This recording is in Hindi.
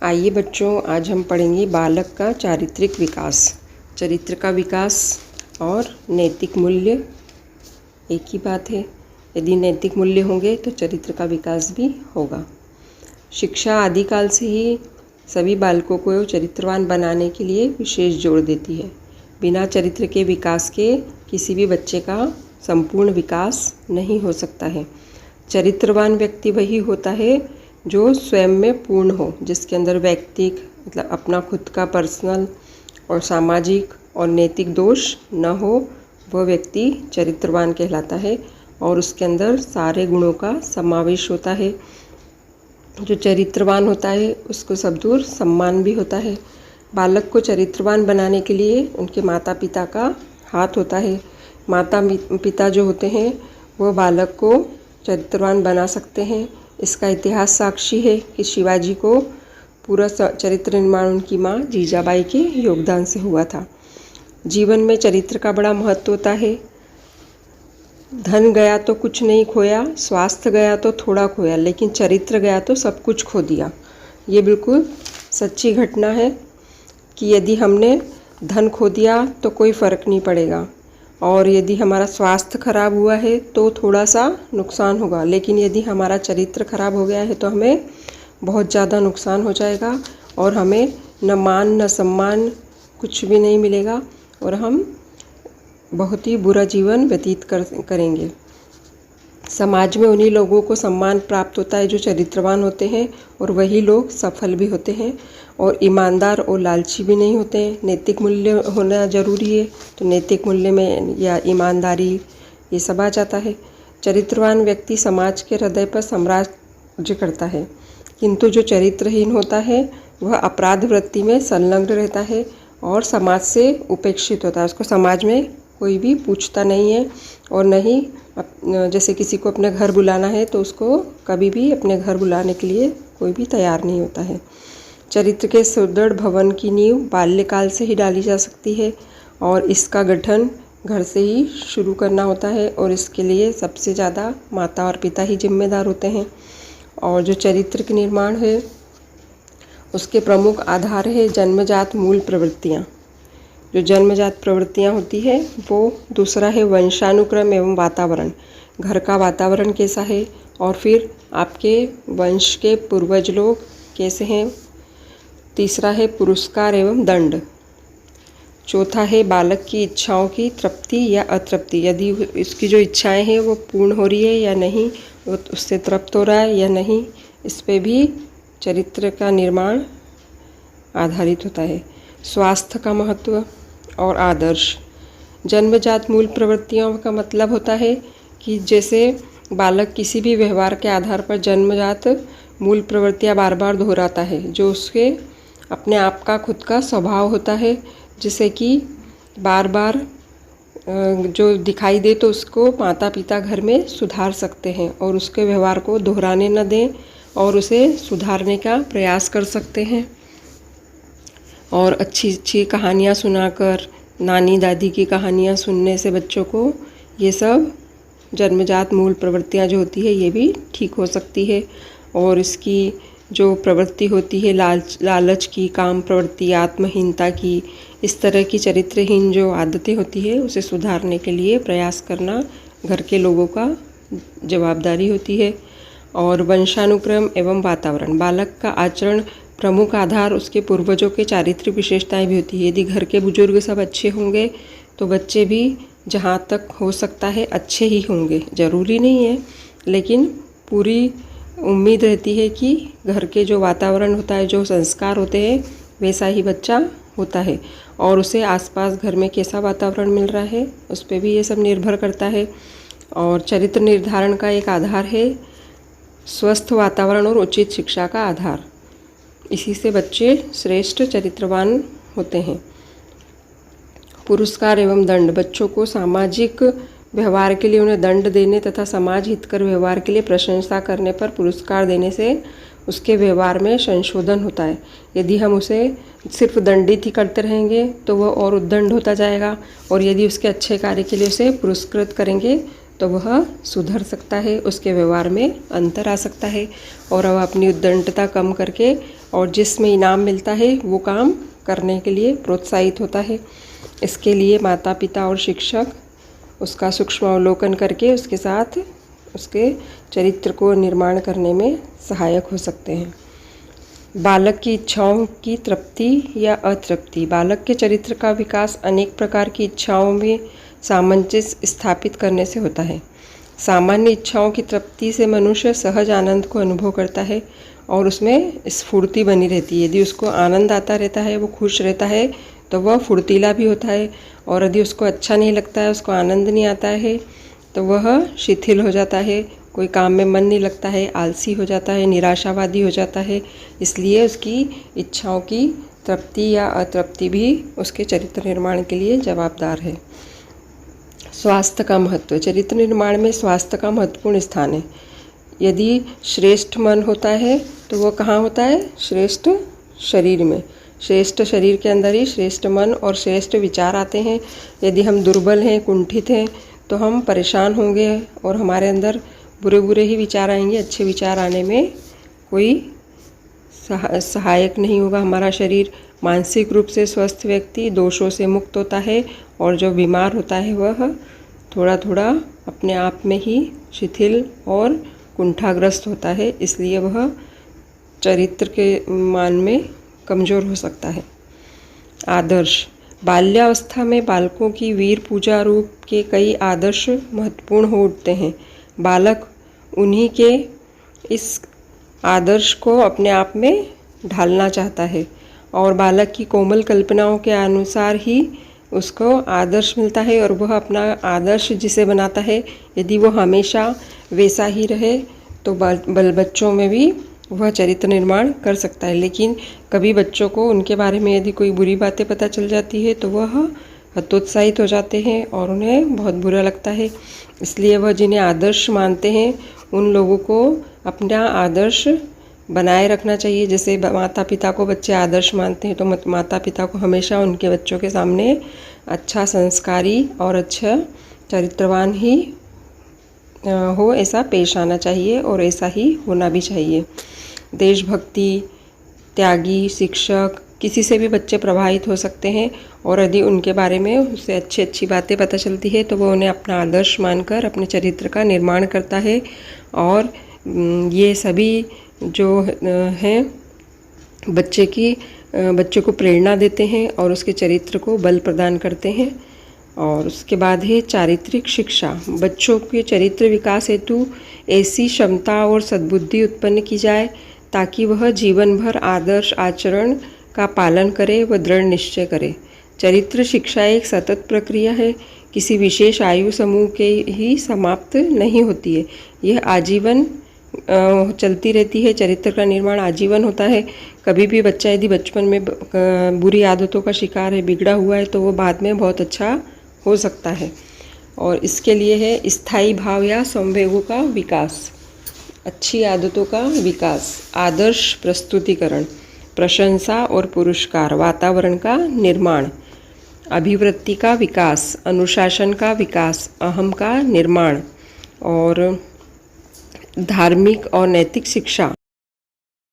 आइए बच्चों, आज हम पढ़ेंगे बालक का चारित्रिक विकास। चरित्र का विकास और नैतिक मूल्य एक ही बात है। यदि नैतिक मूल्य होंगे तो चरित्र का विकास भी होगा। शिक्षा आदिकाल से ही सभी बालकों को चरित्रवान बनाने के लिए विशेष जोर देती है। बिना चरित्र के विकास के किसी भी बच्चे का संपूर्ण विकास नहीं हो सकता है। चरित्रवान व्यक्ति वही होता है जो स्वयं में पूर्ण हो, जिसके अंदर व्यक्तिक मतलब अपना खुद का पर्सनल और सामाजिक और नैतिक दोष न हो, वह व्यक्ति चरित्रवान कहलाता है और उसके अंदर सारे गुणों का समावेश होता है। जो चरित्रवान होता है उसको सब दूर सम्मान भी होता है। बालक को चरित्रवान बनाने के लिए उनके माता पिता का हाथ होता है। माता पिता जो होते हैं वो बालक को चरित्रवान बना सकते हैं। इसका इतिहास साक्षी है कि शिवाजी को पूरा चरित्र निर्माण उनकी माँ जीजाबाई के योगदान से हुआ था। जीवन में चरित्र का बड़ा महत्व होता है। धन गया तो कुछ नहीं खोया, स्वास्थ्य गया तो थोड़ा खोया, लेकिन चरित्र गया तो सब कुछ खो दिया। ये बिल्कुल सच्ची घटना है कि यदि हमने धन खो दिया तो कोई फ़र्क नहीं पड़ेगा, और यदि हमारा स्वास्थ्य खराब हुआ है तो थोड़ा सा नुकसान होगा, लेकिन यदि हमारा चरित्र खराब हो गया है तो हमें बहुत ज़्यादा नुकसान हो जाएगा और हमें न मान न सम्मान कुछ भी नहीं मिलेगा और हम बहुत ही बुरा जीवन व्यतीत करेंगे। समाज में उन्हीं लोगों को सम्मान प्राप्त होता है जो चरित्रवान होते हैं, और वही लोग सफल भी होते हैं और ईमानदार और लालची भी नहीं होते हैं। नैतिक मूल्य होना ज़रूरी है, तो नैतिक मूल्य में या ईमानदारी ये सब आ जाता है। चरित्रवान व्यक्ति समाज के हृदय पर साम्राज्य करता है, किंतु जो चरित्रहीन होता है वह अपराध वृत्ति में संलग्न रहता है और समाज से उपेक्षित होता है। उसको समाज में कोई भी पूछता नहीं है, और न ही जैसे किसी को अपने घर बुलाना है तो उसको कभी भी अपने घर बुलाने के लिए कोई भी तैयार नहीं होता है। चरित्र के सुदृढ़ भवन की नींव बाल्यकाल से ही डाली जा सकती है, और इसका गठन घर से ही शुरू करना होता है, और इसके लिए सबसे ज़्यादा माता और पिता ही जिम्मेदार होते हैं। और जो चरित्र के निर्माण है उसके प्रमुख आधार है जन्मजात मूल प्रवृत्तियाँ। जो जन्मजात प्रवृत्तियाँ होती है वो दूसरा है वंशानुक्रम एवं वातावरण। घर का वातावरण कैसा है, और फिर आपके वंश के पूर्वज लोग कैसे हैं। तीसरा है पुरस्कार एवं दंड। चौथा है बालक की इच्छाओं की तृप्ति या अतृप्ति। यदि इसकी जो इच्छाएं हैं वो पूर्ण हो रही है या नहीं, वो उससे तृप्त हो रहा है या नहीं, इस पे भी चरित्र का निर्माण आधारित होता है। स्वास्थ्य का महत्व और आदर्श। जन्मजात मूल प्रवृत्तियों का मतलब होता है कि जैसे बालक किसी भी व्यवहार के आधार पर जन्मजात मूल प्रवृत्तियां बार बार दोहराता है, जो उसके अपने आप का खुद का स्वभाव होता है, जिसे कि बार बार जो दिखाई दे तो उसको माता पिता घर में सुधार सकते हैं और उसके व्यवहार को दोहराने न दें और उसे सुधारने का प्रयास कर सकते हैं। और अच्छी अच्छी कहानियाँ सुनाकर, नानी दादी की कहानियाँ सुनने से बच्चों को ये सब जन्मजात मूल प्रवृत्तियाँ जो होती है ये भी ठीक हो सकती है। और इसकी जो प्रवृत्ति होती है लालच की, काम प्रवृत्ति, आत्महीनता की, इस तरह की चरित्रहीन जो आदतें होती है उसे सुधारने के लिए प्रयास करना घर के लोगों का जवाबदारी होती है। और वंशानुक्रम एवं वातावरण। बालक का आचरण प्रमुख आधार उसके पूर्वजों के चारित्रिक विशेषताएं भी होती है। यदि घर के बुजुर्ग सब अच्छे होंगे तो बच्चे भी जहाँ तक हो सकता है अच्छे ही होंगे। ज़रूरी नहीं है, लेकिन पूरी उम्मीद रहती है कि घर के जो वातावरण होता है, जो संस्कार होते हैं, वैसा ही बच्चा होता है, और उसे आसपास घर में कैसा वातावरण मिल रहा है उस पर भी ये सब निर्भर करता है। और चरित्र निर्धारण का एक आधार है स्वस्थ वातावरण और उचित शिक्षा का आधार। इसी से बच्चे श्रेष्ठ चरित्रवान होते हैं। पुरस्कार एवं दंड। बच्चों को सामाजिक व्यवहार के लिए उन्हें दंड देने तथा समाज हितकर व्यवहार के लिए प्रशंसा करने पर पुरस्कार देने से उसके व्यवहार में संशोधन होता है। यदि हम उसे सिर्फ दंडित ही करते रहेंगे तो वह और उद्दंड होता जाएगा, और यदि उसके अच्छे कार्य के लिए उसे पुरस्कृत करेंगे तो वह सुधर सकता है, उसके व्यवहार में अंतर आ सकता है और वह अपनी उद्दंडता कम करके और जिसमें इनाम मिलता है वो काम करने के लिए प्रोत्साहित होता है। इसके लिए माता पिता और शिक्षक उसका सूक्ष्म अवलोकन करके उसके साथ उसके चरित्र को निर्माण करने में सहायक हो सकते हैं। बालक की इच्छाओं की तृप्ति या अतृप्ति। बालक के चरित्र का विकास अनेक प्रकार की इच्छाओं में सामंजस्य स्थापित करने से होता है। सामान्य इच्छाओं की तृप्ति से मनुष्य सहज आनंद को अनुभव करता है और उसमें स्फूर्ति बनी रहती है। यदि उसको आनंद आता रहता है, वो खुश रहता है, तो वह फुर्तीला भी होता है। और यदि उसको अच्छा नहीं लगता है, उसको आनंद नहीं आता है, तो वह शिथिल हो जाता है, कोई काम में मन नहीं लगता है, आलसी हो जाता है, निराशावादी हो जाता है। इसलिए उसकी इच्छाओं की तृप्ति या अतृप्ति भी उसके चरित्र निर्माण के लिए जवाबदार है। स्वास्थ्य का महत्व। चरित्र निर्माण में स्वास्थ्य का महत्वपूर्ण स्थान है। यदि श्रेष्ठ मन होता है तो वो कहाँ होता है? श्रेष्ठ शरीर में। श्रेष्ठ शरीर के अंदर ही श्रेष्ठ मन और श्रेष्ठ विचार आते हैं। यदि हम दुर्बल हैं, कुंठित हैं, तो हम परेशान होंगे और हमारे अंदर बुरे बुरे ही विचार आएंगे। अच्छे विचार आने में कोई सहायक नहीं होगा हमारा शरीर। मानसिक रूप से स्वस्थ व्यक्ति दोषों से मुक्त होता है और जो बीमार होता है वह थोड़ा थोड़ा अपने आप में ही शिथिल और कुंठाग्रस्त होता है। इसलिए वह चरित्र के मान में कमज़ोर हो सकता है। आदर्श। बाल्यावस्था में बालकों की वीर पूजा रूप के कई आदर्श महत्वपूर्ण हो उठते हैं। बालक उन्हीं के इस आदर्श को अपने आप में ढालना चाहता है और बालक की कोमल कल्पनाओं के अनुसार ही उसको आदर्श मिलता है और वह अपना आदर्श जिसे बनाता है, यदि वो हमेशा वैसा ही रहे तो बच्चों में भी वह चरित्र निर्माण कर सकता है। लेकिन कभी बच्चों को उनके बारे में यदि कोई बुरी बातें पता चल जाती है तो वह हतोत्साहित हो जाते हैं और उन्हें बहुत बुरा लगता है। इसलिए वह जिन्हें आदर्श मानते हैं उन लोगों को अपना आदर्श बनाए रखना चाहिए। जैसे माता पिता को बच्चे आदर्श मानते हैं तो माता पिता को हमेशा उनके बच्चों के सामने अच्छा संस्कारी और अच्छा चरित्रवान ही हो, ऐसा पेश आना चाहिए और ऐसा ही होना भी चाहिए। देशभक्ति, त्यागी, शिक्षक, किसी से भी बच्चे प्रभावित हो सकते हैं और यदि उनके बारे में उसे अच्छी अच्छी बातें पता चलती है तो वो उन्हें अपना आदर्श मानकर अपने चरित्र का निर्माण करता है। और ये सभी जो हैं बच्चे को प्रेरणा देते हैं और उसके चरित्र को बल प्रदान करते हैं। और उसके बाद है चारित्रिक शिक्षा। बच्चों के चरित्र विकास हेतु ऐसी क्षमता और सद्बुद्धि उत्पन्न की जाए ताकि वह जीवन भर आदर्श आचरण का पालन करे व दृढ़ निश्चय करे। चरित्र शिक्षा एक सतत प्रक्रिया है, किसी विशेष आयु समूह के ही समाप्त नहीं होती है। यह आजीवन चलती रहती है। चरित्र का निर्माण आजीवन होता है। कभी भी बच्चा यदि बचपन में बुरी आदतों का शिकार है, बिगड़ा हुआ है, तो वो बाद में बहुत अच्छा हो सकता है। और इसके लिए है स्थायी भाव या संवेगों का विकास, अच्छी आदतों का विकास, आदर्श प्रस्तुतिकरण, प्रशंसा और पुरस्कार, वातावरण का निर्माण, अभिवृत्ति का विकास, अनुशासन का विकास, अहम का निर्माण और धार्मिक और नैतिक शिक्षा।